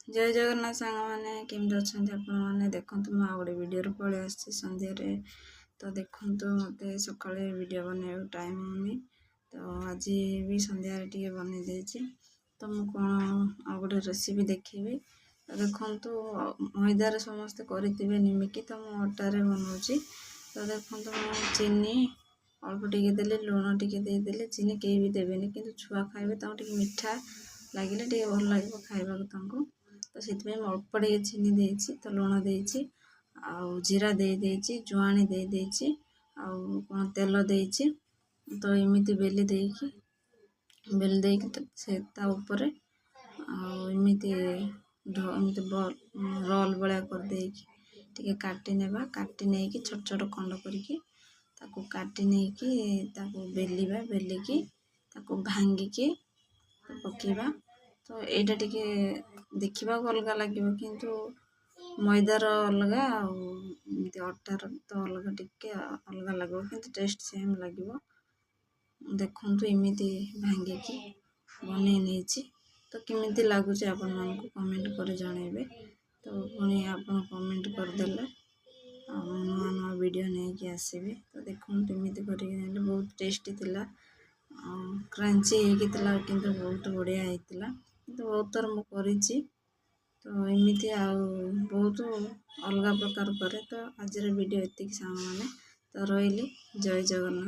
जय जगन्नाथ सांग मैंने केमती अच्छा आपने देखूँ मुझे आ गए वीडियो पलि आसी सन्ध्ये तो देखूँ मत सका वीडियो बनवा टाइम होनी तो आज भी सन्ध्या टे बन तो मुझे कौन आ गए रेसिपी देखी तो देखूँ मैदार समस्ते करेंगे निमिकी तो मुझे अटारे बनाऊँगी तो देखूँ चीनी अल्प टिके देले लुण टिके देदेले चीनी कहीं भी देवेनि कि छुआ खाइबे मिठा लगे टे भल लगे खाइबा तो से अल्प टे चीनी देती तो लुण देती जीरा देदेची जुआणी देदेची कौन तेल देती तो एमती बेली देकी बेली देकी से एमती रोल भाया कर देकी काटी नेबा काटी नहीं कि छोट छोट खंड करके काटी नहीं कि बेलिबा बेलिकी भांगिकी पकेबा तो एटा टिके देखा अलग लगे किंतु मैदार अलग अटार तो अलग टिके अलग लगे कि टेस्ट सेम लगे देखूँ एमती भांगिकी बन तो केमिति लगुच आपण मानक कमेंट कर जनइबे तो पुणी आप कमेंट करदेले नुआ नुआ वीडियो नहीं कि आसबि तो देखूँ एमती कर बहुत टेस्टी थिला क्रंची होगी किंतु बहुत बढ़िया होता तो बहुत थर मुझे तो एमती बहुत अलग प्रकार करे तो आज वीडियो एतिक सांग मैंने तो रही जय जगन्नाथ।